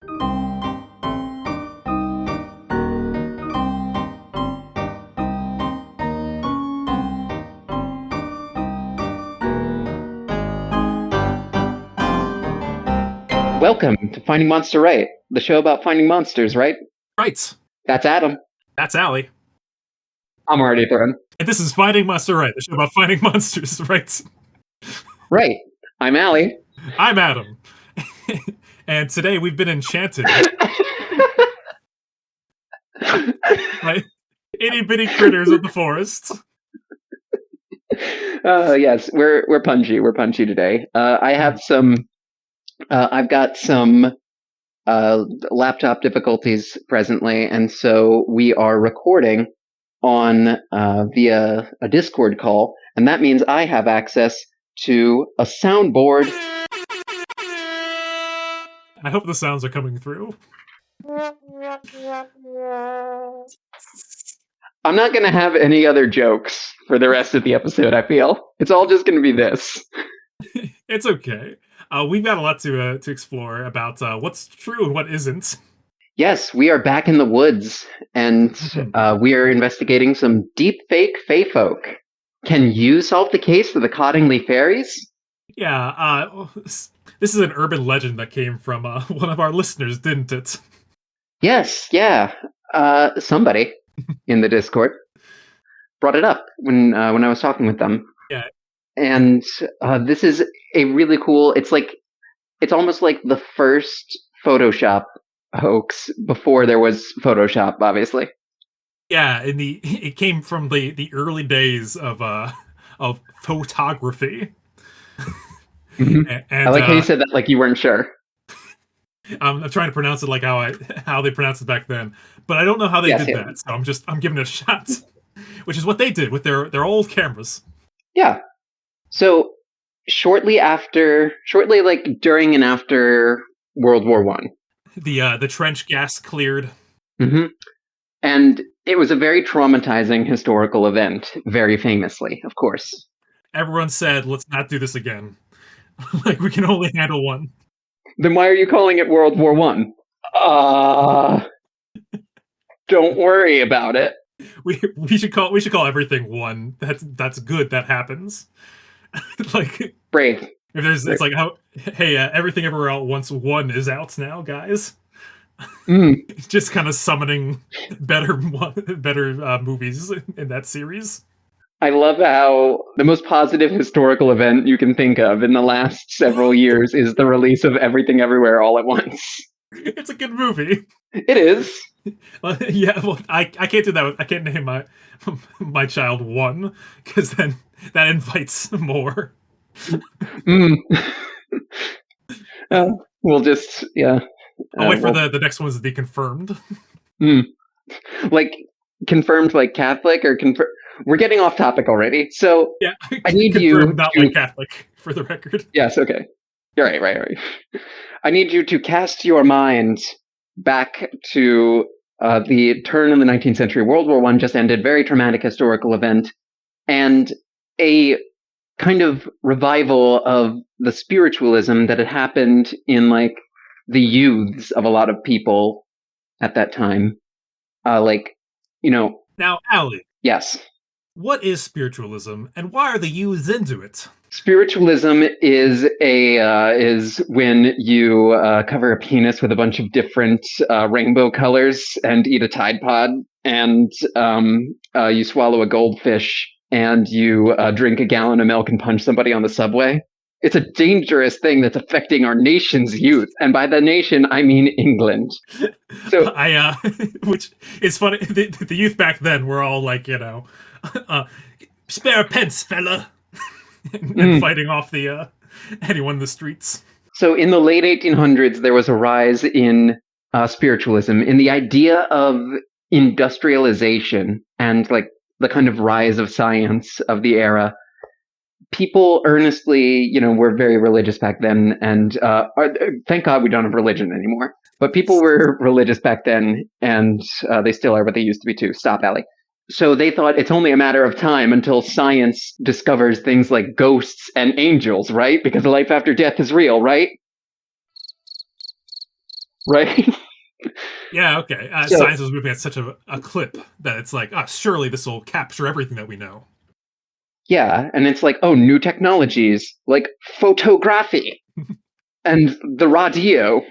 Welcome to Finding Monster Right, the show about finding monsters, right? Right. That's Adam. That's Allie. I'm already thrown. And this is Finding Monster Right, the show about finding monsters, right? Right. I'm Allie. I'm Adam. And today we've been enchanted by itty bitty critters of the forest. Yes, we're punchy. We're punchy today. I've got some laptop difficulties presently, and so we are recording on via a Discord call, and that means I have access to a soundboard. I hope the sounds are coming through. I'm not going to have any other jokes for the rest of the episode, I feel. It's all just going to be this. It's okay. We've got a lot to explore about what's true and what isn't. Yes, we are back in the woods, and we are investigating some deepfake Feyfolk. Can you solve the case of the Cottingley Fairies? Yeah, this is an urban legend that came from one of our listeners, didn't it? Yes, yeah. Somebody in the Discord brought it up when I was talking with them. Yeah. And this is a really cool. It's almost like the first Photoshop hoax before there was Photoshop, obviously. Yeah, it came from the early days of photography. Mm-hmm. And I like how you said that like you weren't sure. I'm trying to pronounce it like how they pronounced it back then, but I don't know how they did that. So I'm giving it a shot, which is what they did with their old cameras. Yeah. So shortly like during and after World War One, the trench gas cleared. Mm-hmm. And it was a very traumatizing historical event, very famously, of course. Everyone said, "Let's not do this again." Like we can only handle one. Then why are you calling it World War One? Don't worry about it. We should call everything one. That's good. That happens. Like brave. If there's, It's like how everything everywhere at once one is out now, guys. Just kind of summoning better movies in that series. I love how the most positive historical event you can think of in the last several years is the release of Everything Everywhere All at Once. It's a good movie. It is. Yeah, well, I can't do that. I can't name my child one, because then that invites more. We'll just, yeah. I'll wait for the next one to be confirmed. Like, confirmed like Catholic or confirmed? We're getting off topic already. So yeah, I need you not like Catholic, for the record. Yes, okay. You're right. I need you to cast your mind back to the turn of the 19th century. World War I just ended, very traumatic historical event, and a kind of revival of the spiritualism that had happened in like the youths of a lot of people at that time. Now, Allie. Yes. What is spiritualism, and why are the youths into it? Spiritualism is when you cover a penis with a bunch of different rainbow colors and eat a Tide Pod, and you swallow a goldfish, and you drink a gallon of milk and punch somebody on the subway. It's a dangerous thing that's affecting our nation's youth, and by the nation I mean England. So which is funny. The youth back then were all like, spare a pence, fella. And fighting off anyone in the streets. So in the late 1800s, there was a rise in spiritualism, in the idea of industrialization and like the kind of rise of science of the era. People earnestly, were very religious back then, and thank God we don't have religion anymore. But people were religious back then, and they still are, but they used to be too. Stop, Allie. So they thought it's only a matter of time until science discovers things like ghosts and angels, right? Because life after death is real, right? right? Yeah, okay. So Science is moving at such a clip that it's like, surely this will capture everything that we know. yeah, and it's like, oh, new technologies like photography and the radio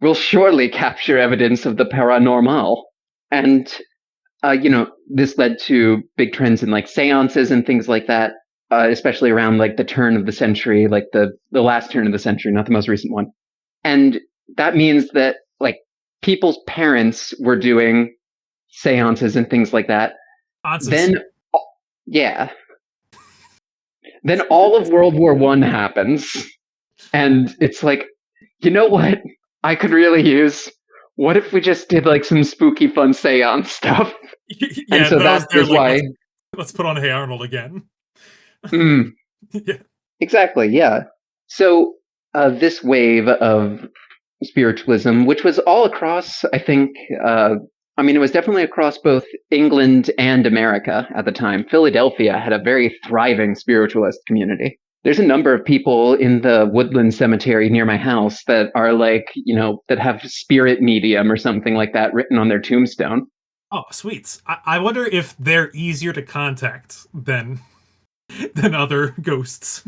will surely capture evidence of the paranormal. And this led to big trends in like seances and things like that, especially around like the turn of the century, like the last turn of the century, not the most recent one. And that means that like people's parents were doing seances and things like that. Answers. Then, yeah, then all of World War One happens, and it's like, you know what? I could really use. What if we just did like some spooky, fun seance stuff? And Yeah, so that those they're is like, why. let's put on Hey Arnold again. Mm, Yeah. exactly. Yeah. So this wave of spiritualism, which was all across, I think, I mean, it was definitely across both England and America at the time. Philadelphia had a very thriving spiritualist community. There's a number of people in the Woodland Cemetery near my house that are like, that have spirit medium or something like that written on their tombstone. Oh, sweets. I wonder if they're easier to contact than other ghosts.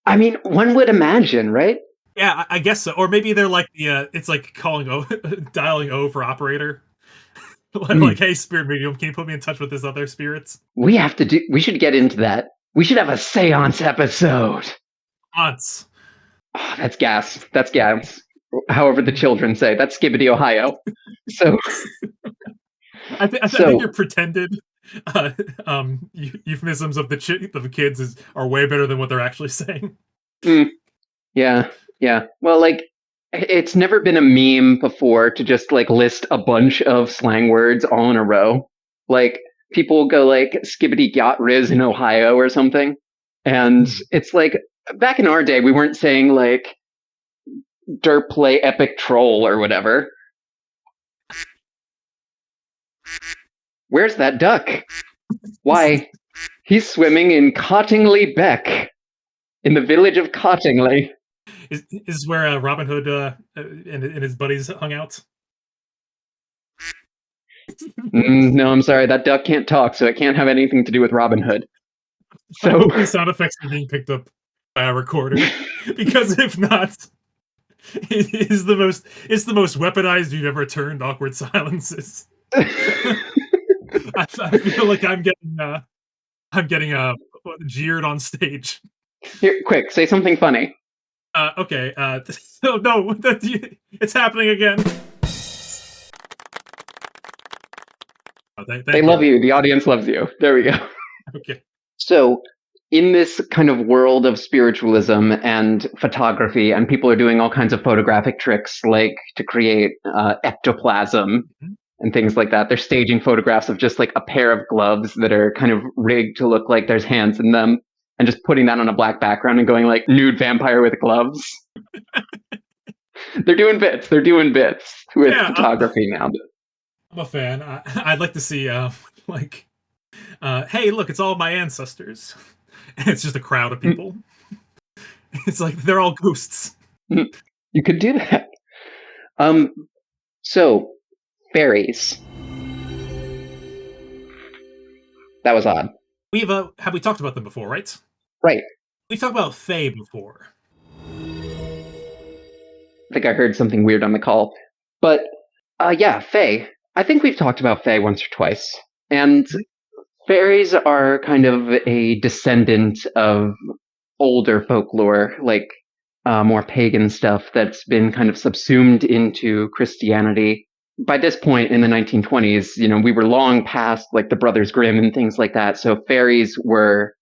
I mean, one would imagine, right? Yeah, I guess so. Or maybe they're like it's like calling O, dialing O for operator. Like, Mm. hey, spirit medium, can you put me in touch with this other spirits? We should get into that. We should have a seance episode. Aunts. Oh, that's gas. That's gas. However, the children say that's Skibbity, Ohio. So, I think your so pretended uh, euphemisms of of the kids are way better than what they're actually saying. mm, yeah, yeah. Well, like, it's never been a meme before to just like list a bunch of slang words all in a row. Like, people will go like Skibbity got Riz in Ohio or something, and it's like back in our day we weren't saying like derp play epic troll or whatever. Where's that duck? Why, he's swimming in Cottingley Beck, in the village of Cottingley. Is where Robin Hood and his buddies hung out. No, I'm sorry, that duck can't talk, so it can't have anything to do with Robin Hood. I So, hope these sound effects are being picked up by a recorder, because if not, it's the most weaponized you've ever turned awkward silences. I feel like I'm getting jeered on stage. here, quick, say something funny. Okay. Oh no, it's happening again. Oh, They thank love you. you. The audience loves you. There we go. Okay. So, in this kind of world of spiritualism and photography, and people are doing all kinds of photographic tricks, like to create ectoplasm Mhm. and things like that. They're staging photographs of just like a pair of gloves that are kind of rigged to look like there's hands in them, and just putting that on a black background and going like nude vampire with gloves. They're doing bits. They're doing bits with Yeah, photography now. I'm a fan. I'd like to see like hey, look, it's all my ancestors. And it's just a crowd of people. It's like they're all ghosts. You could do that. Um, so fairies. That was odd. We've have we talked about them before, right? Right. We've talked about Fae before. I think I heard something weird on the call. But yeah, Fae. I think we've talked about Fae once or twice. And fairies are kind of a descendant of older folklore, like more pagan stuff that's been kind of subsumed into Christianity. By this point in the 1920s, we were long past like the Brothers Grimm and things like that. So fairies were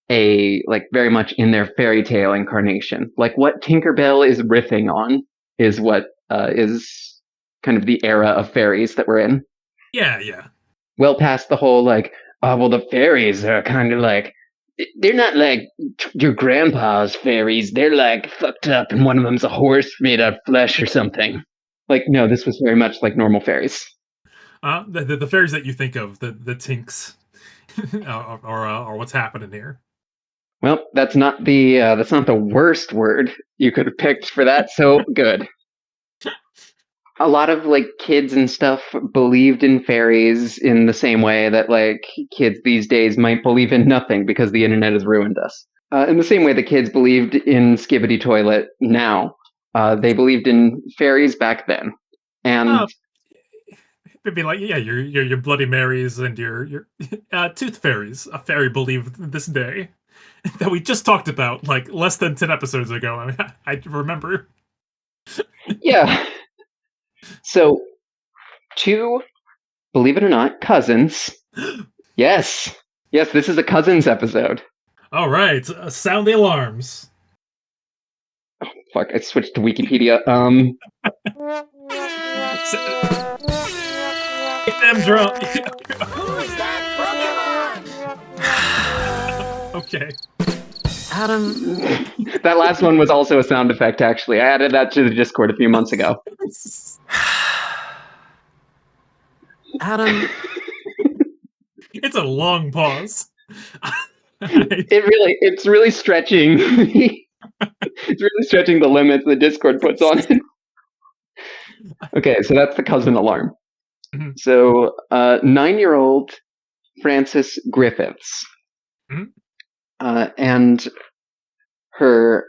like very much in their fairy tale incarnation. Like what Tinkerbell is riffing on is what is kind of the era of fairies that we're in. Yeah, yeah. Well past the whole like, oh well, the fairies are kind of like they're not like your grandpa's fairies. They're like fucked up, and one of them's a horse made of flesh or something. Like no, this was very much like normal fairies. The fairies that you think of, the tinks, or what's happening here. Well, that's not the worst word you could have picked for that. So good. a lot of like kids and stuff believed in fairies in the same way that like kids these days might believe in nothing because the internet has ruined us. In the same way that kids believed in Skibbity Toilet now, they believed in fairies back then. And It'd be like, yeah, your Bloody Marys and your Tooth Fairies. A fairy believed this day that we just talked about like less than 10 episodes ago. I mean, I remember. yeah, so two, believe it or not, cousins. Yes, yes, this is a cousins episode. All right, sound the alarms. Fuck, I switched to Wikipedia. Make them drum. Who's that Pokemon? Okay. Adam. That last one was also a sound effect, actually. I added that to the Discord a few months ago. Adam. It's a long pause. It's really stretching. It's really stretching the limits the Discord puts on it. Okay, so that's the cousin alarm. Mhm. So, 9-year-old Frances Griffiths, Mhm. And her,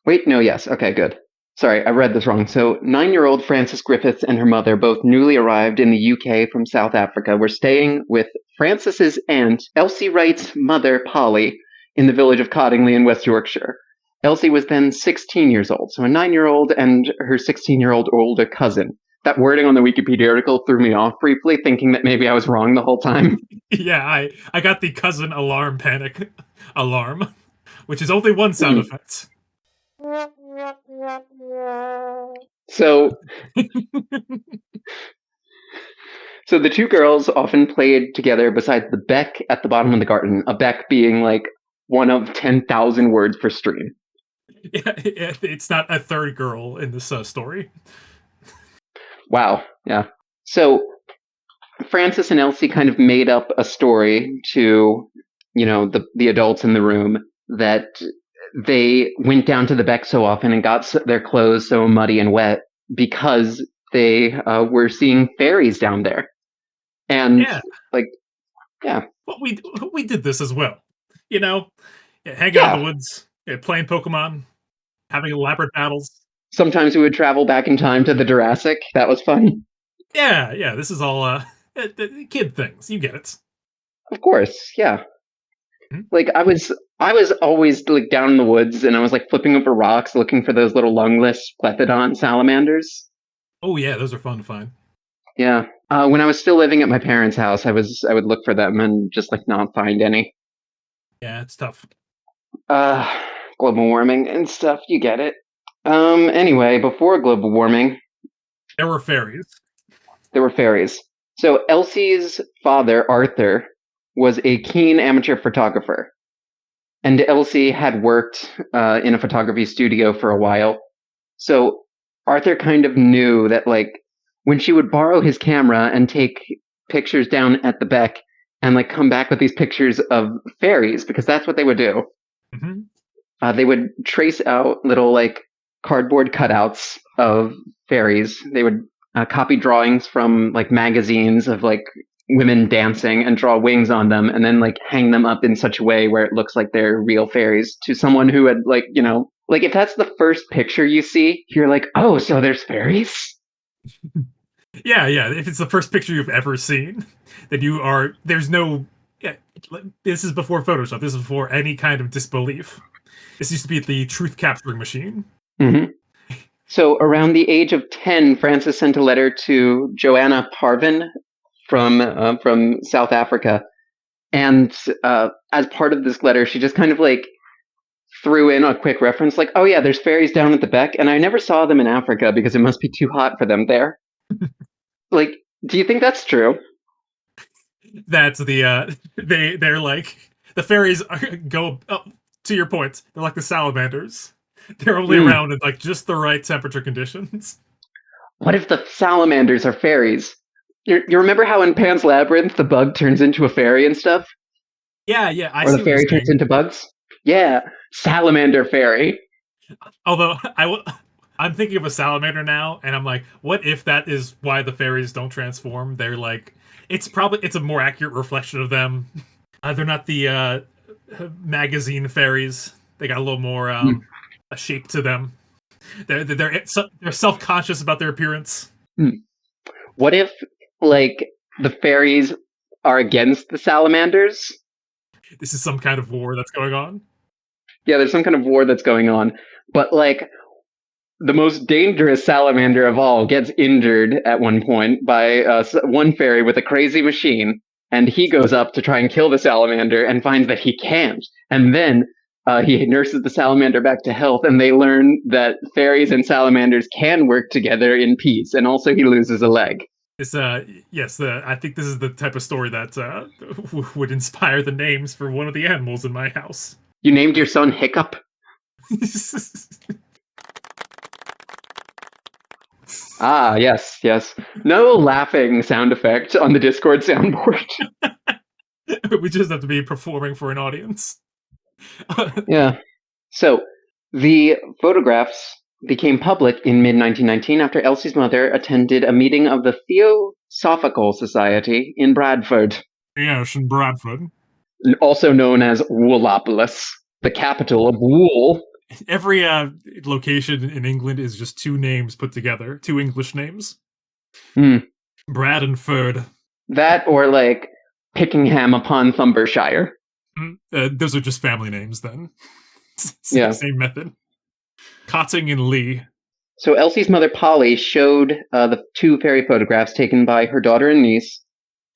yes, okay, good. Sorry, I read this wrong. So, 9-year-old Frances Griffiths and her mother, both newly arrived in the UK from South Africa, were staying with Frances's aunt, Elsie Wright's mother, Polly, in the village of Cottingley in West Yorkshire. Elsie was then 16 years old, so a 9-year-old and her 16-year-old older cousin. That wording on the Wikipedia article threw me off briefly, thinking that maybe I was wrong the whole time. Yeah, I got the cousin alarm panic alarm, which is only one sound effect. So the two girls often played together beside the beck at the bottom of the garden, a beck being like one of 10,000 words per stream. Yeah, it's not a third girl in this story. Wow, yeah. So Frances and Elsie kind of made up a story to, the adults in the room that they went down to the beck so often and got their clothes so muddy and wet because they were seeing fairies down there. And Yeah. yeah. Well, we did this as well. Hanging out in the woods, playing Pokemon, having elaborate battles. Sometimes we would travel back in time to the Jurassic. That was fun. Yeah, this is all kid things. You get it. Of course, yeah. Hmm? Like I was always like down in the woods and I was like flipping over rocks looking for those little lungless plethodon salamanders. Oh yeah, those are fun to find. Yeah. When I was still living at my parents' house, I would look for them and just like not find any. Yeah, it's tough. Global warming and stuff, you get it. Anyway, before global warming, there were fairies. There were fairies. So Elsie's father, Arthur, was a keen amateur photographer. And Elsie had worked in a photography studio for a while. So Arthur kind of knew that, like, when she would borrow his camera and take pictures down at the beck and, like, come back with these pictures of fairies, because that's what they would do. Mm-hmm. They would trace out little, like, cardboard cutouts of fairies. They would copy drawings from like magazines of like women dancing and draw wings on them and then like hang them up in such a way where it looks like they're real fairies to someone who had like, like if that's the first picture you see, you're like, oh, so there's fairies? Yeah. If it's the first picture you've ever seen, then there's no, this is before Photoshop. This is before any kind of disbelief. This used to be the truth capturing machine. Mm-hmm. So around the age of 10, Frances sent a letter to Joanna Parvin from South Africa. And as part of this letter, she just kind of like threw in a quick reference like, oh yeah, there's fairies down at the beck, and I never saw them in Africa because it must be too hot for them there. Like, do you think that's true? That's they're like, the fairies go up, to your point, they're like the salamanders. They're only around in like just the right temperature conditions. What if the salamanders are fairies? You remember how in Pan's Labyrinth the bug turns into a fairy and stuff? Yeah, or the fairy turns into bugs? Yeah, salamander fairy. Although I'm thinking of a salamander now, and I'm like, what if that is why the fairies don't transform? They're like, it's a more accurate reflection of them. They're not the magazine fairies. They got a little more a shape to them. They're self conscious about their appearance. What if, like, the fairies are against the salamanders? This is some kind of war that's going on. Yeah, there's some kind of war that's going on, but like the most dangerous salamander of all gets injured at one point by one fairy with a crazy machine, and he goes up to try and kill the salamander and finds that he can't. And then he nurses the salamander back to health, and they learn that fairies and salamanders can work together in peace. And also, he loses a leg. It's yes, I think this is the type of story that would inspire the names for one of the animals in my house. You named your son Hiccup? Ah, yes, yes. No laughing sound effect on the Discord soundboard. We just have to be performing for an audience. Yeah. So, the photographs became public in mid-1919 after Elsie's mother attended a meeting of the Theosophical Society in Bradford. Yes, in Bradford. Also known as Woolopolis, the capital of wool. Every location in England is just two names put together, two English names. Brad and Ferd. That or like Pickingham upon Thumbershire. Those are just family names then. Yeah. Same method. Cottingley. So Elsie's mother Polly showed the two fairy photographs taken by her daughter and niece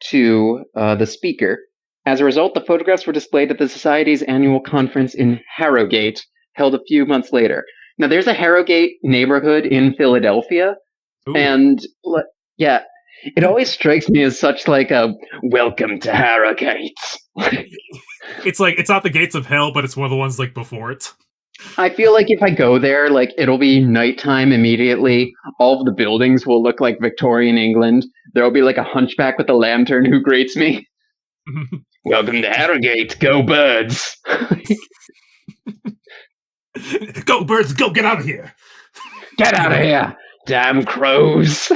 to the speaker. As a result, the photographs were displayed at the Society's annual conference in Harrogate, held a few months later. Now, there's a Harrogate neighborhood in Philadelphia, Ooh. and yeah, it always strikes me as such like a welcome to Harrogate. It's like, it's not the gates of hell, but it's one of the ones like before it. I feel like if I go there, like it'll be nighttime immediately. All of the buildings will look like Victorian England. There'll be like a hunchback with a lantern who greets me. Welcome to Harrogate, go birds. Go birds, go, get out of here. Get out of here, damn crows.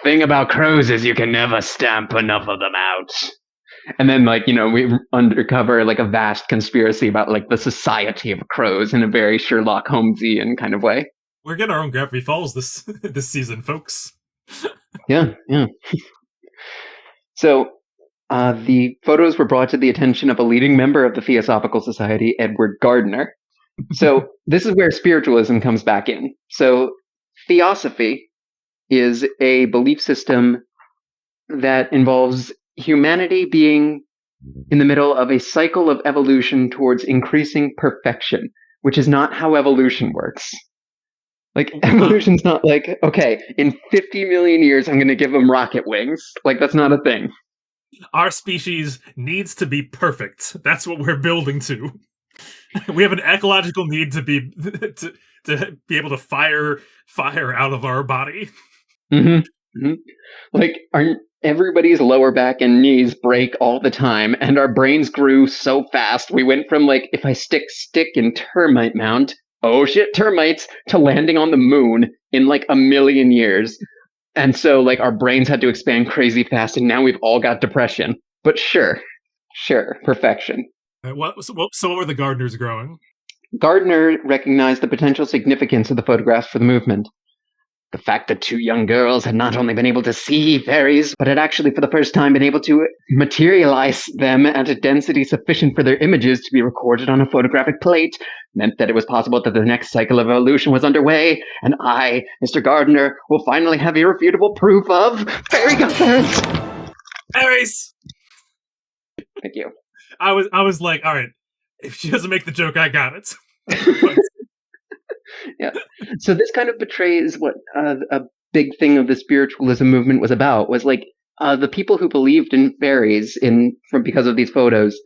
Thing about crows is you can never stamp enough of them out. And then, like, you know, we uncover like a vast conspiracy about like the Society of Crows in a very Sherlock Holmesian kind of way. We're getting our own Gravity Falls this season, folks. Yeah. So the photos were brought to the attention of a leading member of the Theosophical Society, Edward Gardner. So this is where spiritualism comes back in. So theosophy is a belief system that involves humanity being in the middle of a cycle of evolution towards increasing perfection, which is not how evolution works. Like, evolution's not like, okay, in 50 million years, I'm going to give them rocket wings. Like, that's not a thing. Our species needs to be perfect. That's what we're building to. We have an ecological need to be able to fire out of our body. Like, everybody's lower back and knees break all the time, and our brains grew so fast. We went from like, if I stick in termite mound, oh shit, termites, to landing on the moon in like a million years. And so like our brains had to expand crazy fast, and now we've all got depression. But sure, perfection. So what were the gardeners growing? Gardner recognized the potential significance of the photographs for the movement. The fact that two young girls had not only been able to see fairies, but had actually for the first time been able to materialize them at a density sufficient for their images to be recorded on a photographic plate meant that it was possible that the next cycle of evolution was underway, and I, Mr. Gardner, will finally have irrefutable proof of fairy godparents. Fairies! Thank you. I was like, all right, if she doesn't make the joke, I got it. Yeah. So this kind of betrays what a big thing of the spiritualism movement was about, was like the people who believed in fairies because of these photos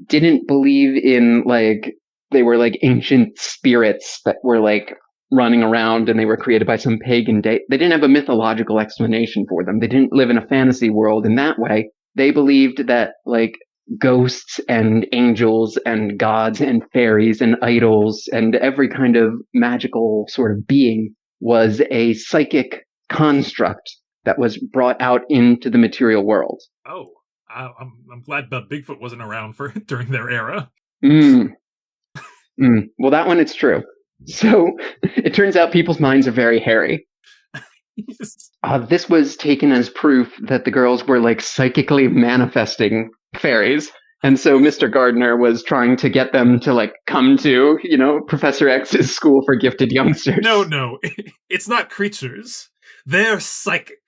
didn't believe in like they were like ancient spirits that were like running around and they were created by some pagan day. They didn't have a mythological explanation for them. They didn't live in a fantasy world in that way. They believed that like ghosts and angels and gods and fairies and idols and every kind of magical sort of being was a psychic construct that was brought out into the material world. Oh, I'm glad Bigfoot wasn't around for during their era. Well, that one, it's true. So it turns out people's minds are very hairy. This was taken as proof that the girls were like psychically manifesting fairies. And so Mr. Gardner was trying to get them to like come to, Professor X's school for gifted youngsters. No, it's not creatures. They're psychic.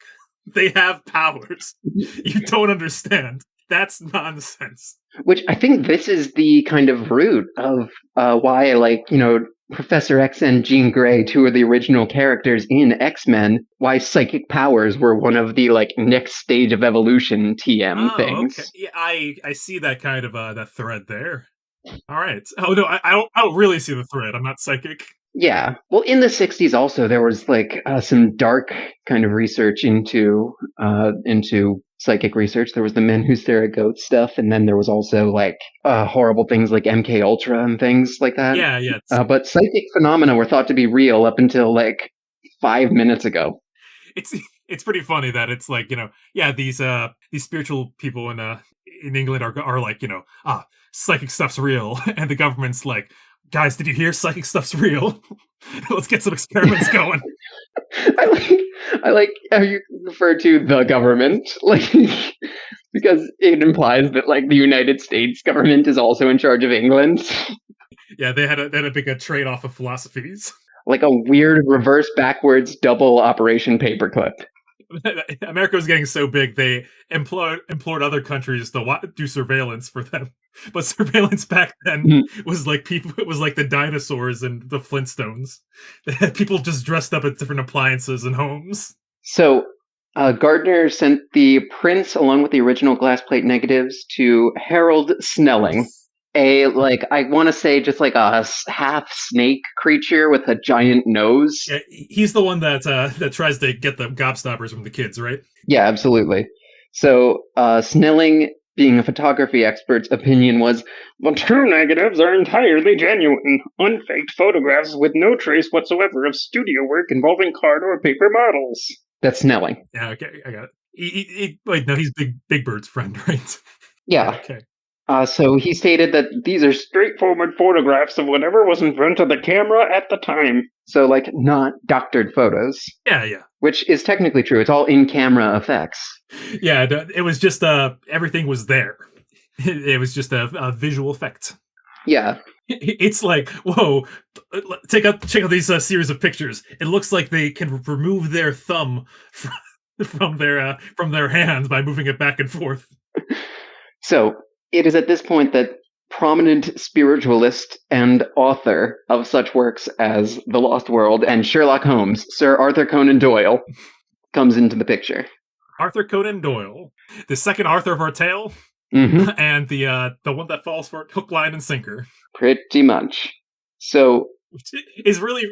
They have powers. You don't understand. That's nonsense. Which I think this is the kind of root of why I like, Professor X and Jean Grey, two of the original characters in X-Men, why psychic powers were one of the like next stage of evolution TM things. Okay. Yeah, I see that kind of that thread there. All right. Oh no, I don't really see the thread. I'm not psychic. Yeah. Well, in the 60s also, there was like some dark kind of research into psychic research. There was the Men Who Stare at Goats stuff, and then there was also like horrible things like MK Ultra and things like that. Yeah. But psychic phenomena were thought to be real up until like 5 minutes ago. It's pretty funny that it's like, these spiritual people in England are like, psychic stuff's real, and the government's like, guys, did you hear psychic stuff's real? Let's get some experiments going. I like how you refer to the government, like, because it implies that like the United States government is also in charge of England. Yeah, they had a big trade-off of philosophies. Like a weird reverse backwards double Operation Paperclip. America was getting so big, they implored other countries to do surveillance for them. But surveillance back then was like it was like the dinosaurs and the Flintstones. They had people just dressed up as different appliances and homes. So Gardner sent the prints along with the original glass plate negatives to Harold Snelling, I want to say just like a half snake creature with a giant nose. Yeah, he's the one that tries to get the gobstoppers from the kids, right? Yeah, absolutely. So Snelling, being a photography expert's opinion was, the two negatives are entirely genuine, unfaked photographs with no trace whatsoever of studio work involving card or paper models. That's Snelling. Yeah, okay, I got it. Wait, no, he's Big Bird's friend, right? Yeah. Okay. So he stated that these are straightforward photographs of whatever was in front of the camera at the time. So, like, not doctored photos. Yeah. Which is technically true. It's all in-camera effects. Yeah, it was just, everything was there. It was just a visual effect. Yeah. It's like, whoa, check out these series of pictures. It looks like they can remove their thumb from their hands by moving it back and forth. So, it is at this point that prominent spiritualist and author of such works as The Lost World and Sherlock Holmes, Sir Arthur Conan Doyle, comes into the picture. Arthur Conan Doyle, the second Arthur of our tale, and the one that falls for hook, line, and sinker. Pretty much. So, which is really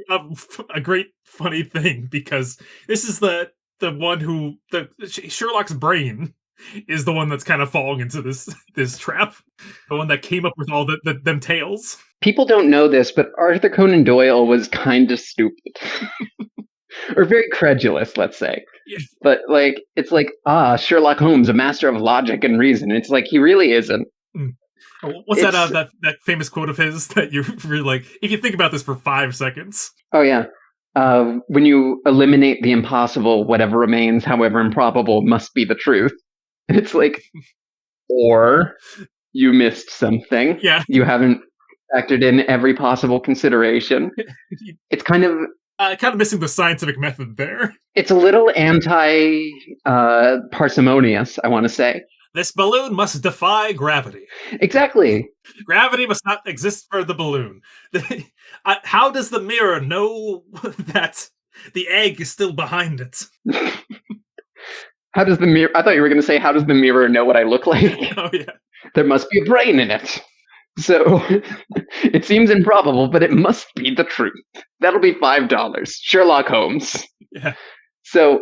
a great, funny thing, because this is the one who Sherlock's brain is the one that's kind of falling into this trap. The one that came up with all them tales. People don't know this, but Arthur Conan Doyle was kind of stupid. Or very credulous, let's say. Yeah. But like, it's like, Sherlock Holmes, a master of logic and reason. It's like, he really isn't. What's that famous quote of his that you really like, if you think about this for 5 seconds? Oh yeah. When you eliminate the impossible, whatever remains, however improbable, must be the truth. It's like, or you missed something. Yeah. You haven't factored in every possible consideration. It's kind of missing the scientific method there. It's a little parsimonious, I want to say. This balloon must defy gravity. Exactly. Gravity must not exist for the balloon. How does the mirror know that the egg is still behind it? How does the mirror... I thought you were going to say, how does the mirror know what I look like? Oh, yeah. There must be a brain in it. So, it seems improbable, but it must be the truth. That'll be $5. Sherlock Holmes. Yeah. So,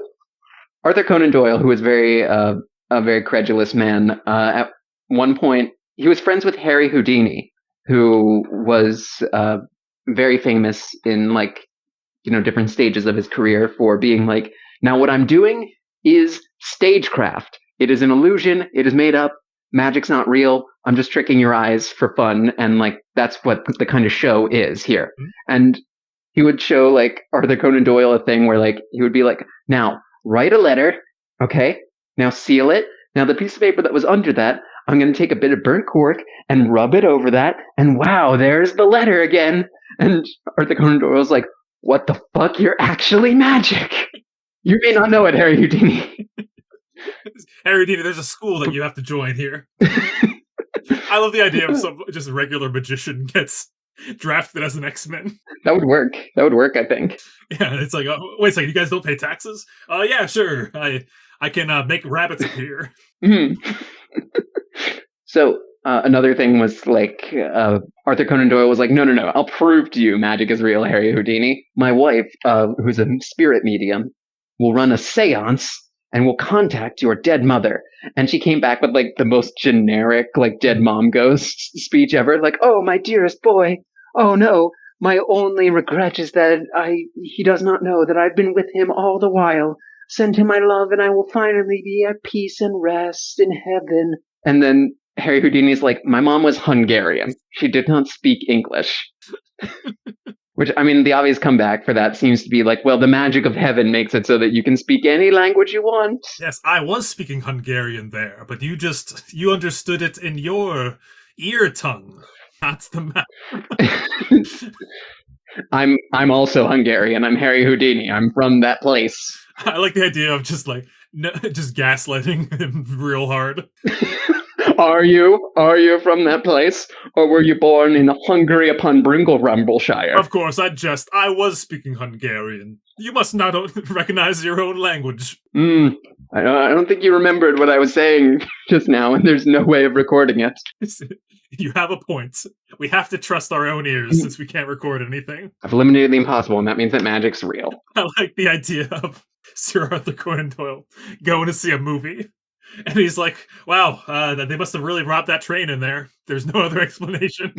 Arthur Conan Doyle, who was a very credulous man, at one point, he was friends with Harry Houdini, who was very famous in like, different stages of his career for being like, now what I'm doing is stagecraft. It is an illusion. It is made up. Magic's not real. I'm just tricking your eyes for fun. And like, that's what the kind of show is here. Mhm. And he would show like Arthur Conan Doyle a thing where like, he would be like, now write a letter. Okay. Now seal it. Now the piece of paper that was under that, I'm going to take a bit of burnt cork and rub it over that. And wow, there's the letter again. And Arthur Conan Doyle's like, what the fuck? You're actually magic. You may not know it, Harry Houdini. Harry Houdini, there's a school that you have to join here. I love the idea of some just regular magician gets drafted as an X-Men. That would work. That would work, I think. Yeah, it's like, oh, wait a second, you guys don't pay taxes? Yeah, sure. I can make rabbits appear. Mhm. So another thing was like Arthur Conan Doyle was like, no, I'll prove to you magic is real, Harry Houdini. My wife, who's a spirit medium, will run a seance and will contact your dead mother. And she came back with like the most generic, like dead mom ghost speech ever. Like, oh, my dearest boy. Oh no, my only regret is that he does not know that I've been with him all the while. Send him my love and I will finally be at peace and rest in heaven. And then Harry Houdini's like, my mom was Hungarian. She did not speak English. Which, I mean, the obvious comeback for that seems to be like, well, the magic of heaven makes it so that you can speak any language you want. Yes, I was speaking Hungarian there, but you understood it in your ear tongue. That's the map. I'm also Hungarian. I'm Harry Houdini. I'm from that place. I like the idea of just like just gaslighting him real hard. Are you from that place? Or were you born in Hungary upon Bringle-Rumbleshire? Of course, I was speaking Hungarian. You must not recognize your own language. I don't think you remembered what I was saying just now, and there's no way of recording it. You have a point. We have to trust our own ears since we can't record anything. I've eliminated the impossible, and that means that magic's real. I like the idea of Sir Arthur Conan Doyle going to see a movie. And he's like, wow, they must have really robbed that train in there. There's no other explanation.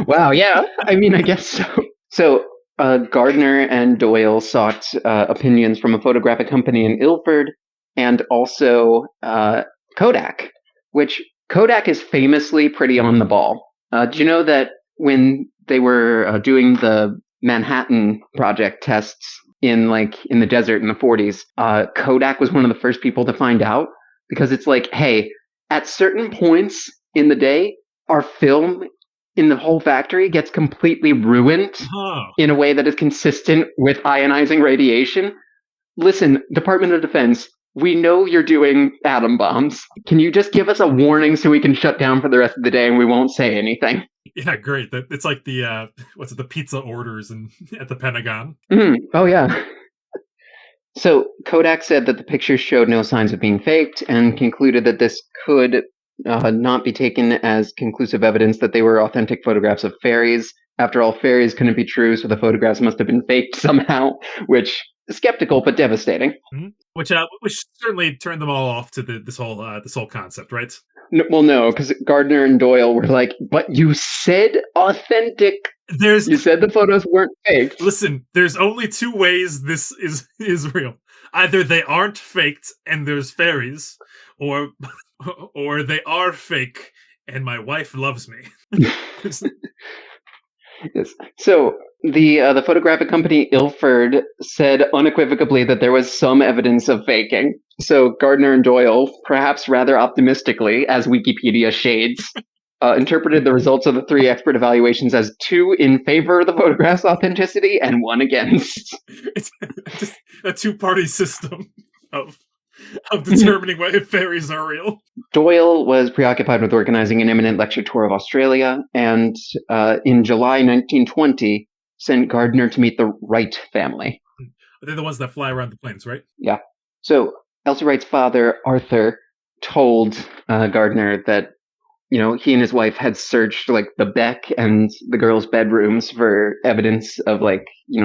Wow, yeah. I mean, I guess so. So, Gardner and Doyle sought opinions from a photographic company in Ilford and also Kodak, which Kodak is famously pretty on the ball. Do you know that when they were doing the Manhattan Project tests in the desert in the 40s, Kodak was one of the first people to find out, because it's like, hey, at certain points in the day, our film in the whole factory gets completely ruined in a way that is consistent with ionizing radiation. Listen, Department of Defense, we know you're doing atom bombs. Can you just give us a warning so we can shut down for the rest of the day and we won't say anything? Yeah, great. It's like the the pizza orders at the Pentagon. Oh yeah. So Kodak said that the pictures showed no signs of being faked and concluded that this could not be taken as conclusive evidence that they were authentic photographs of fairies. After all, fairies couldn't be true, so the photographs must have been faked somehow, which is skeptical but devastating. Mm-hmm. Which certainly turned them all off to this whole concept, right? No, because Gardner and Doyle were like, but you said authentic. You said the photos weren't faked. Listen, there's only two ways this is real. Either they aren't faked and there's fairies, or they are fake and my wife loves me. Yes. So the photographic company Ilford said unequivocally that there was some evidence of faking. So Gardner and Doyle, perhaps rather optimistically, as Wikipedia shades, interpreted the results of the three expert evaluations as 2 in favor of the photograph's authenticity and 1 against. It's just a two-party system of determining if fairies are real. Doyle was preoccupied with organizing an imminent lecture tour of Australia, and in July 1920, sent Gardner to meet the Wright family. They're the ones that fly around the planes, right? Yeah. So Elsie Wright's father, Arthur, told Gardner that he and his wife had searched the Beck and the girls' bedrooms for evidence of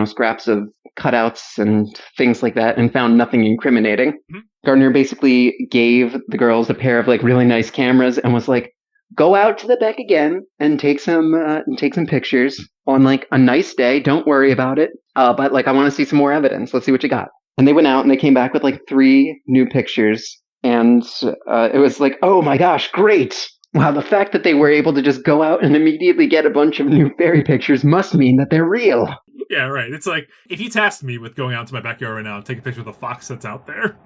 scraps of cutouts and things like that and found nothing incriminating. Mhm. Gardner basically gave the girls a pair of like really nice cameras and was like, go out to the deck again and take some pictures on like a nice day. Don't worry about it. But like I want to see some more evidence. Let's see what you got. And they went out and they came back with like 3 new pictures. And it was like, oh my gosh, great. Wow, the fact that they were able to just go out and immediately get a bunch of new fairy pictures must mean that they're real. Yeah, right. It's like, if you tasked me with going out to my backyard right now and take a picture of the fox that's out there,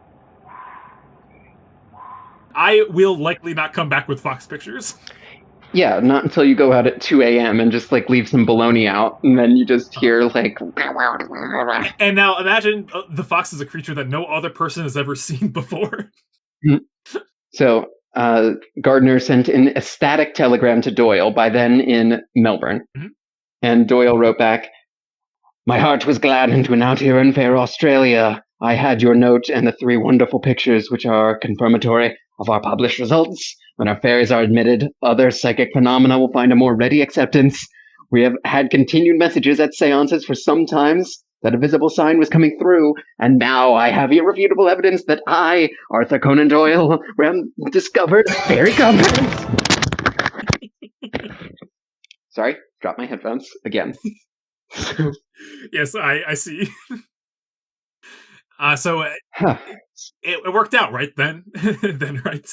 I will likely not come back with fox pictures. Yeah, not until you go out at 2 a.m. and just like leave some baloney out, and then you just hear like. And now imagine the fox is a creature that no other person has ever seen before. So Gardner sent an ecstatic telegram to Doyle, by then in Melbourne. Mhm. And Doyle wrote back, my heart was gladdened when out here in fair Australia I had your note and the 3 wonderful pictures which are confirmatory of our published results. When our fairies are admitted, other psychic phenomena will find a more ready acceptance. We have had continued messages at seances for some times that a visible sign was coming through, and now I have irrefutable evidence that I, Arthur Conan Doyle, discovered fairy confidence. Sorry, dropped my headphones again. Yes, I see. So Huh. it worked out, right? Then, right?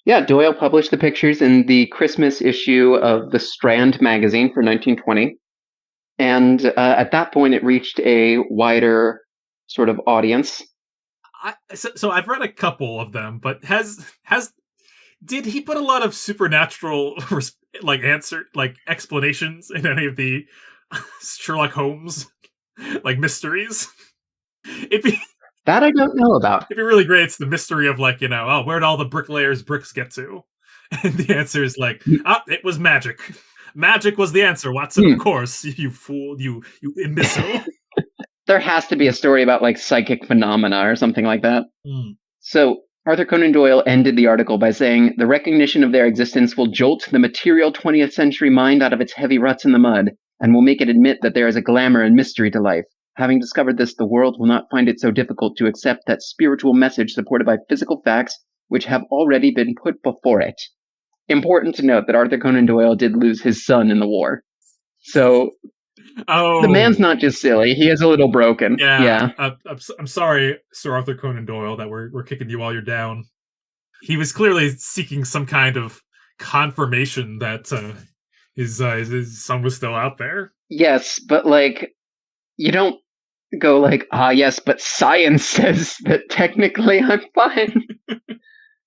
Yeah, Doyle published the pictures in the Christmas issue of the Strand magazine for 1920. And at that point, it reached a wider sort of audience. So I've read a couple of them, but did he put a lot of supernatural explanations in any of the Sherlock Holmes mysteries? That I don't know about. It'd be really great. It's the mystery of where'd all the bricklayers' bricks get to? And the answer is it was magic. Magic was the answer, Watson. Of course, you fool, you imbecile. There has to be a story about psychic phenomena or something like that. So Arthur Conan Doyle ended the article by saying, the recognition of their existence will jolt the material 20th century mind out of its heavy ruts in the mud, and will make it admit that there is a glamour and mystery to life. Having discovered this, the world will not find it so difficult to accept that spiritual message supported by physical facts which have already been put before it. Important to note that Arthur Conan Doyle did lose his son in the war. So the man's not just silly, he is a little broken. Yeah. I'm sorry, Sir Arthur Conan Doyle, that we're kicking you while you're down. He was clearly seeking some kind of confirmation that his son was still out there. Yes, but you don't go yes, but science says that technically I'm fine.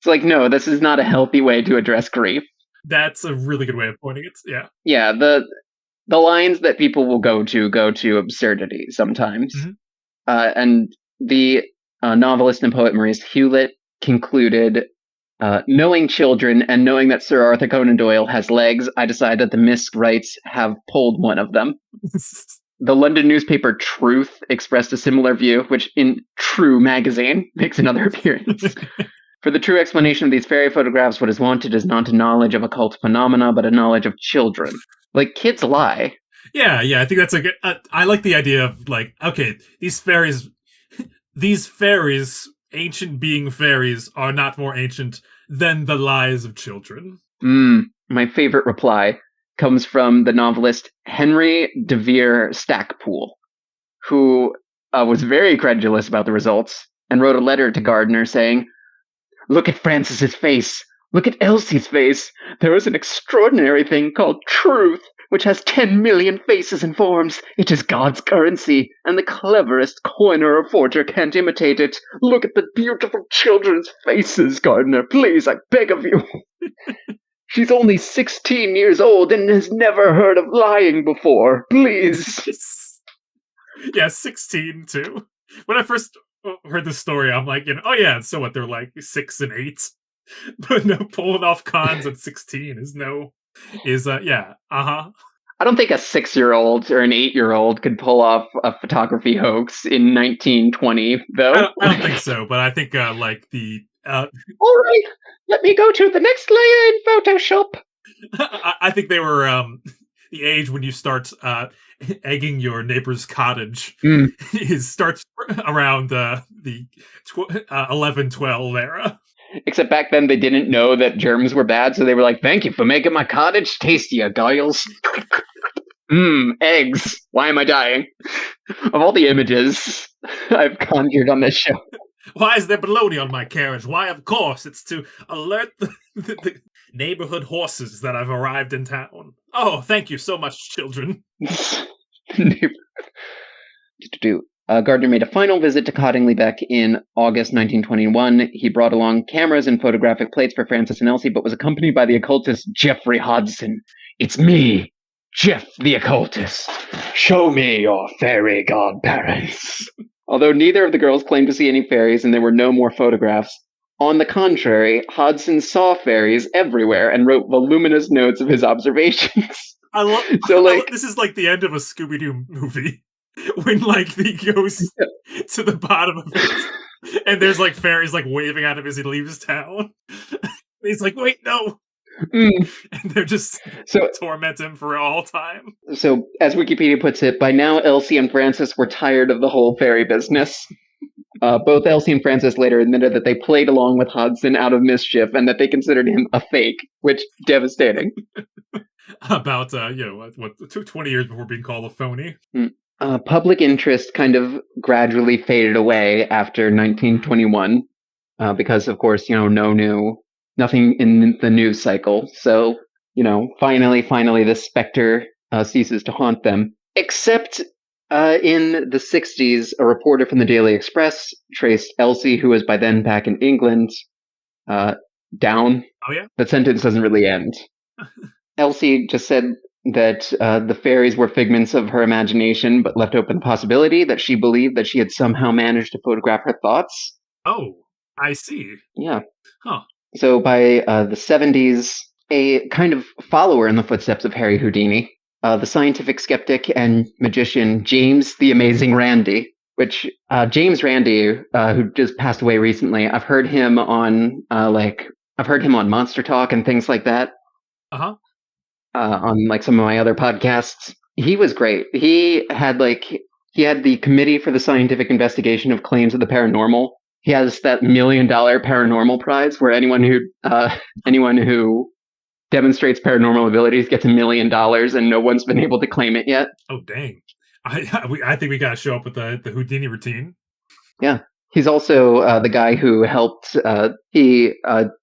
It's no, this is not a healthy way to address grief. That's a really good way of pointing it. Yeah. Yeah, the lines that people will go to absurdity sometimes. Mm-hmm. And the novelist and poet Maurice Hewlett concluded, knowing children and knowing that Sir Arthur Conan Doyle has legs, I decide that the Mist rights have pulled one of them. The London newspaper Truth expressed a similar view, which in True magazine makes another appearance. For the true explanation of these fairy photographs, what is wanted is not a knowledge of occult phenomena, but a knowledge of children. Kids lie. Yeah, I think that's a good. I like the idea of okay, these fairies, ancient being fairies, are not more ancient than the lies of children. My favorite reply comes from the novelist Henry de Vere Stackpoole, who was very credulous about the results and wrote a letter to Gardner saying, look at Francis's face. Look at Elsie's face. There is an extraordinary thing called truth, which has 10 million faces and forms. It is God's currency, and the cleverest coiner or forger can't imitate it. Look at the beautiful children's faces, Gardner. Please, I beg of you. She's only 16 years old and has never heard of lying before. Please. Yeah, 16 too. When I first heard the story, I'm oh yeah, so what, they're 6 and 8? But no, pulling off cons at 16 yeah. I don't think a 6-year-old or an 8-year-old could pull off a photography hoax in 1920, though. I don't think so, but I think all right, let me go to the next layer in Photoshop. I think they were the age when you start egging your neighbor's cottage Mm. starts around the 11, 12 era. Except back then they didn't know that germs were bad, so they were like, "Thank you for making my cottage tastier, Giles." Eggs. Why am I dying? Of all the images I've conjured on this show. Why is there bologna on my carriage? Why, of course, it's to alert the neighborhood horses that I've arrived in town. Oh, thank you so much, children. Gardner made a final visit to Cottingley back in August 1921. He brought along cameras and photographic plates for Francis and Elsie, but was accompanied by the occultist Geoffrey Hodgson. "It's me, Jeff the occultist. Show me your fairy godparents." Although neither of the girls claimed to see any fairies and there were no more photographs, on the contrary, Hodgson saw fairies everywhere and wrote voluminous notes of his observations. This is like the end of a Scooby-Doo movie. When like he goes to the bottom of it, and there's like fairies like waving at him as he leaves town. He's like, "Wait, no!" And they're just torment him for all time. So, as Wikipedia puts it, by now Elsie and Francis were tired of the whole fairy business. Both Elsie and Francis later admitted that they played along with Hodgson out of mischief and that they considered him a fake, which devastating. About 20 years before being called a phony. Public interest kind of gradually faded away after 1921 because, of course, nothing in the news cycle. So, finally, this specter ceases to haunt them. Except in the 60s, a reporter from the Daily Express traced Elsie, who was by then back in England, down. Oh, yeah? That sentence doesn't really end. Elsie just said that the fairies were figments of her imagination, but left open the possibility that she believed that she had somehow managed to photograph her thoughts. Oh, I see. Yeah. Huh. So by the 70s, a kind of follower in the footsteps of Harry Houdini, the scientific skeptic and magician James the Amazing Randi, which James Randi, who just passed away recently, I've heard him on Monster Talk and things like that. Uh-huh. On like some of my other podcasts. He was great. He had the Committee for the Scientific Investigation of Claims of the Paranormal. He has that $1 million paranormal prize where anyone who demonstrates paranormal abilities gets $1 million and no one's been able to claim it yet. Oh, dang. I think we got to show up with the Houdini routine. Yeah. He's also the guy who helped, he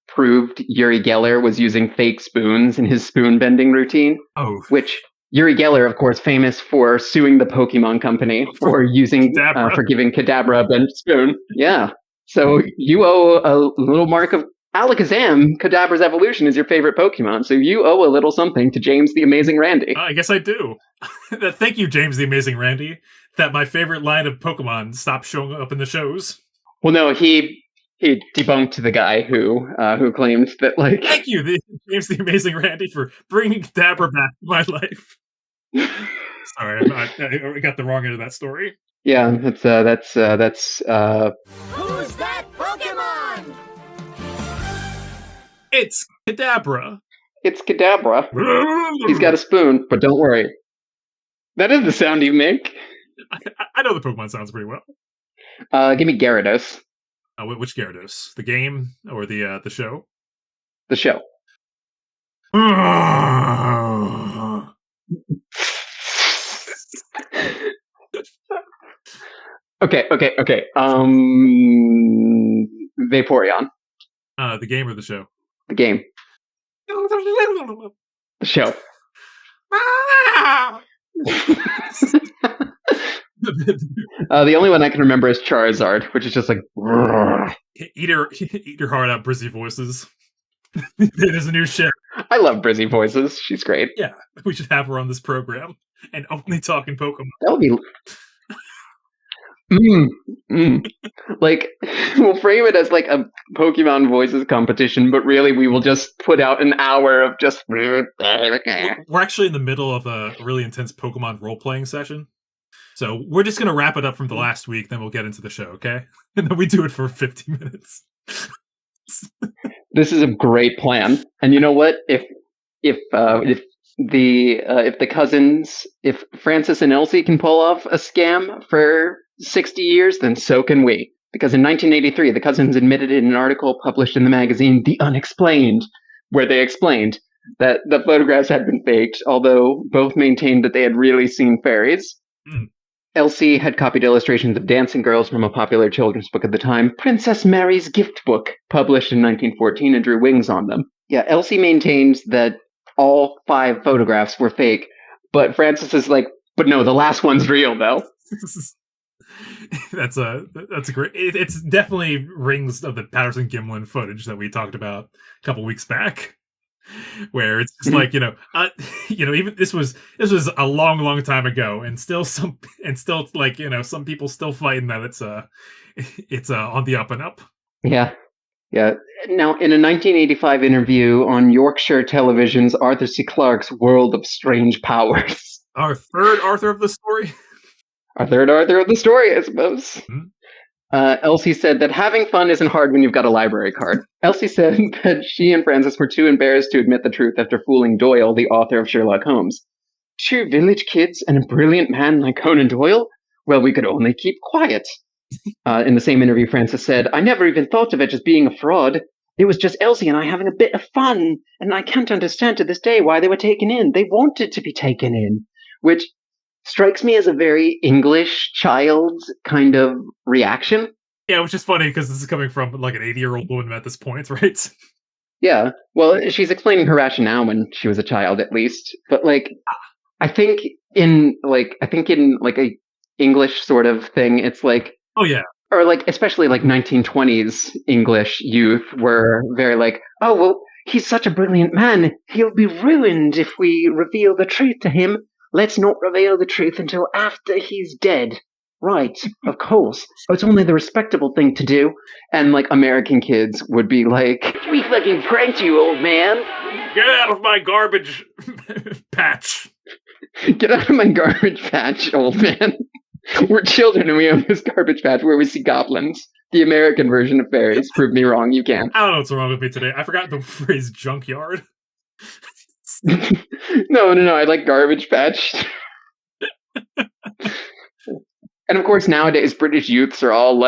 proved Uri Geller was using fake spoons in his spoon bending routine. Oh. Which, Uri Geller, of course, famous for suing the Pokemon Company for giving Kadabra a bent spoon. Yeah. So you owe a little mark of Alakazam. Kadabra's evolution is your favorite Pokemon, so you owe a little something to James the Amazing Randi. I guess I do. Thank you, James the Amazing Randi. That my favorite line of Pokemon stopped showing up in the shows. Well, no, he debunked the guy who claimed that, like... Thank you, James the Amazing Randi, for bringing Kadabra back to my life. Sorry, I got the wrong end of that story. Yeah, that's Who's that Pokemon? It's Kadabra. It's Kadabra. He's got a spoon, but don't worry. That is the sound you make. I know the Pokemon sounds pretty well. Give me Gyarados. Which Gyarados? The game or the show? The show. Okay. Vaporeon. The game or the show? The game. The show. The only one I can remember is Charizard, which is just like... Eat your heart out, Brizzy voices. There's a new share. I love Brizzy voices. She's great. Yeah, we should have her on this program and only talk in Pokemon. That would be... Like, we'll frame it as like a Pokemon voices competition, but really we will just put out an hour of just... We're actually in the middle of a really intense Pokemon role-playing session. So we're just going to wrap it up from the last week, then we'll get into the show, okay? And then we do it for 50 minutes. This is a great plan. And you know what? If if Francis and Elsie can pull off a scam for 60 years, then so can we. Because in 1983, the cousins admitted in an article published in the magazine The Unexplained, where they explained that the photographs had been faked, although both maintained that they had really seen fairies. Mm. Elsie had copied illustrations of dancing girls from a popular children's book at the time, Princess Mary's Gift Book, published in 1914, and drew wings on them. Yeah, Elsie maintains that all 5 photographs were fake, but Francis is like, but no, the last one's real, though. That's a great. It's definitely rings of the Patterson Gimlin footage that we talked about a couple weeks back, where it's just like even this was a long time ago, and still some people still fighting that it's on the up and up. Yeah. Now, in a 1985 interview on Yorkshire Television's Arthur C. Clarke's World of Strange Powers, our third Arthur of the story. Our third Arthur of the story, I suppose. Mm-hmm. Elsie said that having fun isn't hard when you've got a library card. Elsie said that she and Francis were too embarrassed to admit the truth after fooling Doyle, the author of Sherlock Holmes. 2 village kids and a brilliant man like Conan Doyle? Well, we could only keep quiet. In the same interview, Francis said, I never even thought of it as being a fraud. It was just Elsie and I having a bit of fun, and I can't understand to this day why they were taken in. They wanted to be taken in, which strikes me as a very English child kind of reaction. Yeah, which is funny because this is coming from like an 80-year-old woman at this point, right? Yeah, well, she's explaining her rationale when she was a child, at least. But I think in a English sort of thing, it's like, oh yeah, or especially 1920s English youth were very like, oh well, he's such a brilliant man, he'll be ruined if we reveal the truth to him. Let's not reveal the truth until after he's dead. Right, of course. It's only the respectable thing to do. And American kids would be like, we fucking pranked you, old man. Get out of my garbage patch. Get out of my garbage patch, old man. We're children and we own this garbage patch where we see goblins. The American version of fairies. Prove me wrong, you can. I don't know what's wrong with me today. I forgot the phrase junkyard. No, I like garbage patch. And of course, nowadays, British youths are all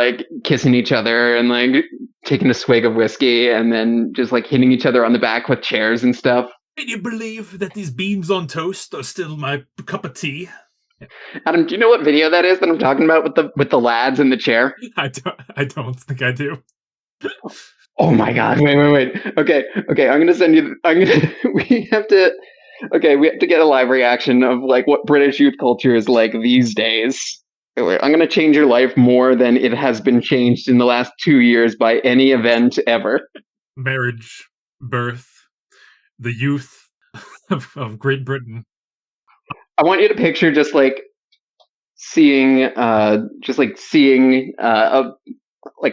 kissing each other and taking a swig of whiskey and then just hitting each other on the back with chairs and stuff. Can you believe that these beans on toast are still my cup of tea? Adam, do you know what video that is that I'm talking about with the lads in the chair? I don't think I do. Oh my god! Wait. Okay. I'm gonna send you. We have to get a live reaction of what British youth culture is like these days. I'm gonna change your life more than it has been changed in the last 2 years by any event ever. Marriage, birth, the youth of Great Britain. I want you to picture just seeing a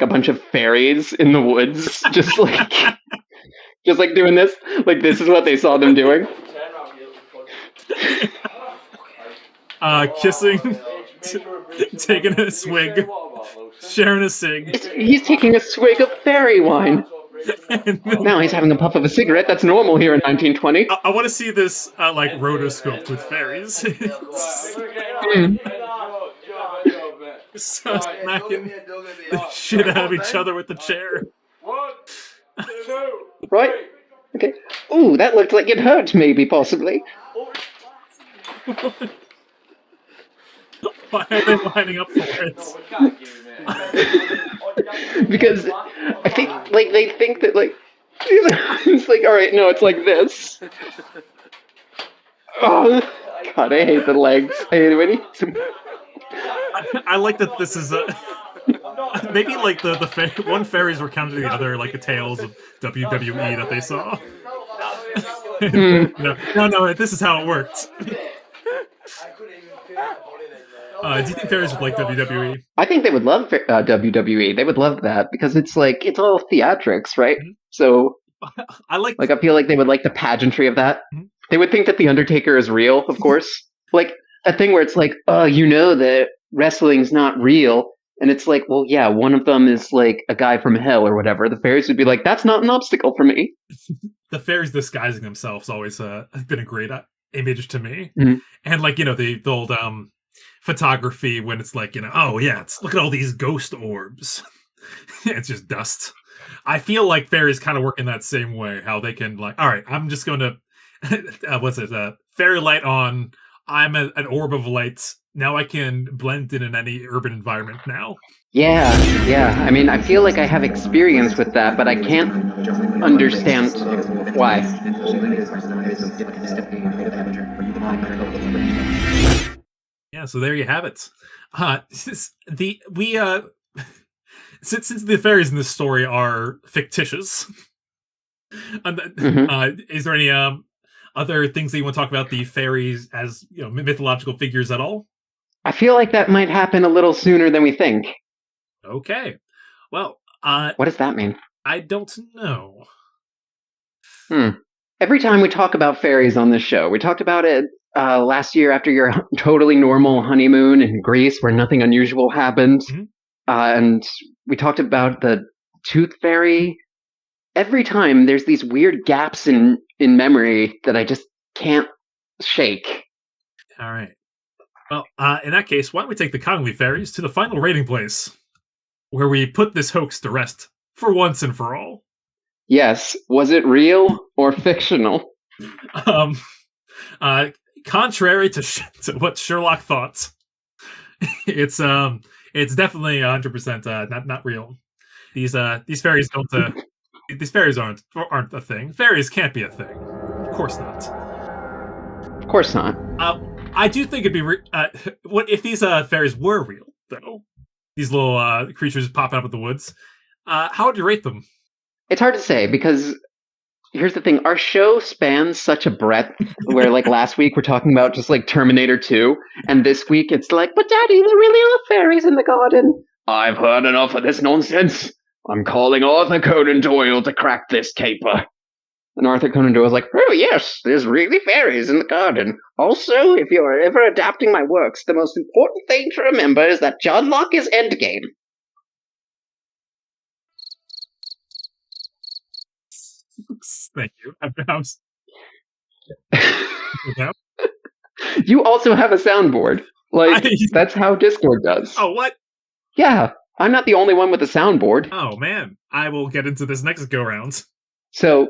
bunch of fairies in the woods, just doing this. This is what they saw them doing. Kissing, taking a swig, sharing a cig. He's taking a swig of fairy wine. Now he's having a puff of a cigarette. That's normal here in 1920. I want to see this rotoscoped with fairies. So smacking the shit out of each other with the chair. Right? Okay. Ooh, that looked like it hurt, maybe, possibly. Why are they lining up for it? Because I think they think that it's all right, no, it's like this. Oh god, I hate the legs. I hate it when I like that this is maybe the one fairies were counting the other the tales of WWE that they saw. No, this is how it worked. Do you think fairies would like WWE? I think they would love WWE. They would love that because it's all theatrics, right? Mm-hmm. So I I feel like they would like the pageantry of that. Mm-hmm. They would think that the Undertaker is real, of course. A thing where it's that wrestling's not real, and it's well, yeah, one of them is a guy from hell or whatever. The fairies would be like, that's not an obstacle for me. The fairies disguising themselves always been a great image to me. Mhm. And like, the old photography when it's like, oh yeah, look at all these ghost orbs. It's just dust. I feel like fairies kind of work in that same way, how they can like, all right, I'm just going to what's it? Fairy light on. I'm an orb of light. Now I can blend in any urban environment now. Yeah. I mean, I feel like I have experience with that, but I can't understand why. Yeah, so there you have it. The we since the fairies in this story are fictitious, Mhm. is there any other things that you want to talk about the fairies as mythological figures at all? I feel like that might happen a little sooner than we think. Okay, well, What does that mean? I don't know. Every time we talk about fairies on this show, we talked about it last year after your totally normal honeymoon in Greece where nothing unusual happened. Mhm. And we talked about the tooth fairy. Every time there's these weird gaps in memory that I just can't shake. All right. Well, in that case, why don't we take the Cottingley fairies to the final rating place, where we put this hoax to rest for once and for all. Yes, was it real or fictional? Um, uh, Contrary to what Sherlock thought, it's definitely 100% not real. These fairies don't these fairies aren't a thing. Fairies can't be a thing. Of course not. Of course not. I do think it'd be what if these fairies were real though? These little creatures popping up in the woods. How would you rate them? It's hard to say because here's the thing, our show spans such a breadth where like last week we're talking about just like Terminator 2, and this week it's like, but daddy, there really are fairies in the garden. I've heard enough of this nonsense. I'm calling Arthur Conan Doyle to crack this caper. And Arthur Conan Doyle's like, oh yes, there's really fairies in the garden. Also, if you're ever adapting my works, the most important thing to remember is that John Locke is endgame. Thank you. You also have a soundboard. Like, that's how Discord does. Oh, what? Yeah, I'm not the only one with a soundboard. Oh, man. I will get into this next go-round. So,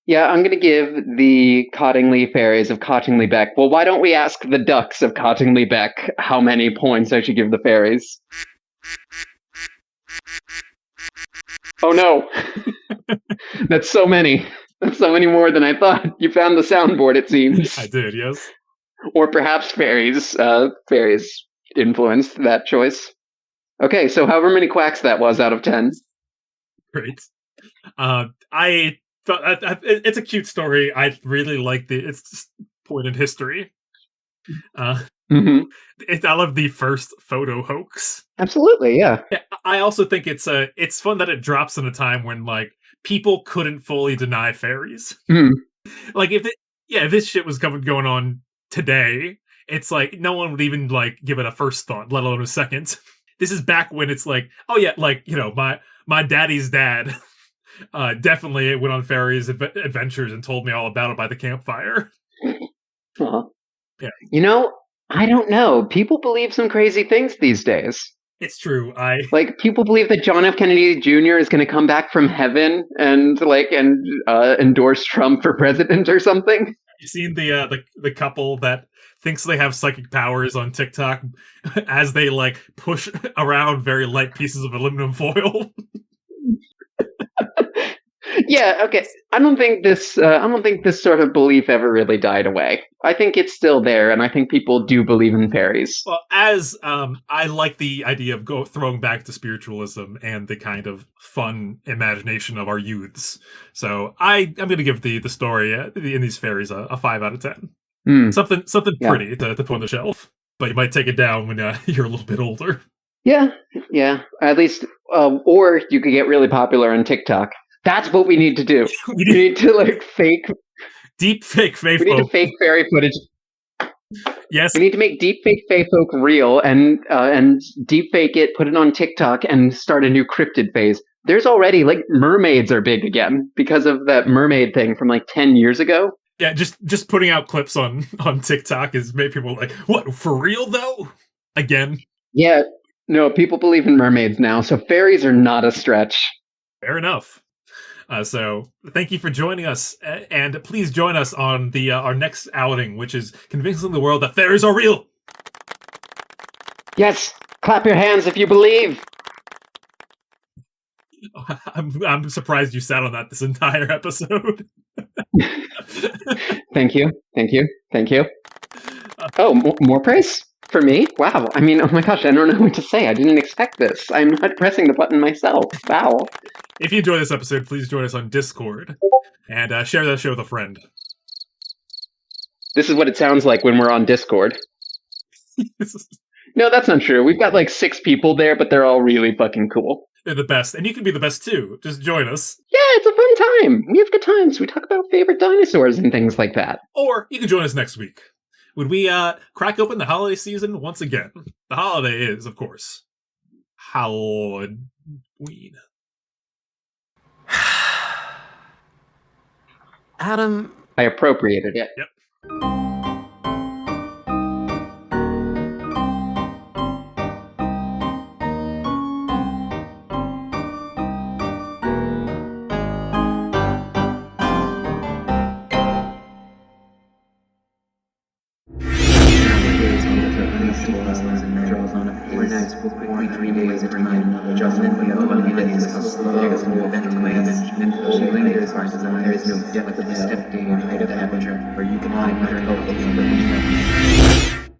yeah, I'm going to give the Cottingley fairies of Cottingley Beck. Well, why don't we ask the ducks of Cottingley Beck how many points I should give the fairies? Oh no! That's so many. That's so many more than I thought. You found the soundboard, it seems. I did, yes. Or perhaps fairies. Fairies influenced that choice. Okay, so however many quacks that was out of 10. Great. I thought it's a cute story. I really like its point in history. Mm-hmm. I love the first photo hoax. Absolutely, yeah. I also think it's fun that it drops in a time when like people couldn't fully deny fairies. Mm. Like if this shit was going on today, it's like no one would even like give it a first thought, let alone a second. This is back when it's like, oh yeah, like my daddy's dad definitely went on fairies adventures and told me all about it by the campfire. Uh-huh. Yeah. I don't know. People believe some crazy things these days. It's true. Like people believe that John F. Kennedy Jr. is going to come back from heaven and endorse Trump for president or something. You seen the couple that thinks they have psychic powers on TikTok as they like push around very light pieces of aluminum foil? Yeah, okay. I don't think this sort of belief ever really died away. I think it's still there, and I think people do believe in fairies. Well, as I like the idea of throwing back to spiritualism and the kind of fun imagination of our youths. So I'm going to give the story in these fairies a 5 out of 10. Mm. Something pretty to put on the shelf, but you might take it down when you're a little bit older. Yeah. At least, or you could get really popular on TikTok. That's what we need to do. We need to like fake deepfake Feyfolk. We need to fake fairy footage. Yes. We need to make deepfake Feyfolk real and deepfake it, put it on TikTok, and start a new cryptid phase. There's already like mermaids are big again because of that mermaid thing from like 10 years ago. Yeah, just putting out clips on TikTok has made people like, what, for real though? Again. Yeah, no, people believe in mermaids now, so fairies are not a stretch. Fair enough. So thank you for joining us, and please join us on the our next outing, which is convincing the world that fairies are real. Yes, clap your hands if you believe. I'm surprised you sat on that this entire episode. Thank you, thank you, thank you. Oh, more praise for me? Wow. I mean, oh my gosh, I don't know what to say. I didn't expect this. I'm not pressing the button myself. Wow. If you enjoy this episode, please join us on Discord and share that show with a friend. This is what it sounds like when we're on Discord. No, that's not true. We've got like 6 people there, but they're all really fucking cool. They're the best, and you can be the best too. Just join us. Yeah, it's a fun time. We have good times. We talk about favorite dinosaurs and things like that. Or you can join us next week when we crack open the holiday season once again. The holiday is, of course, Halloween. Adam. I appropriated it. Yep. There is no depth of the step game height of aperture where you can find better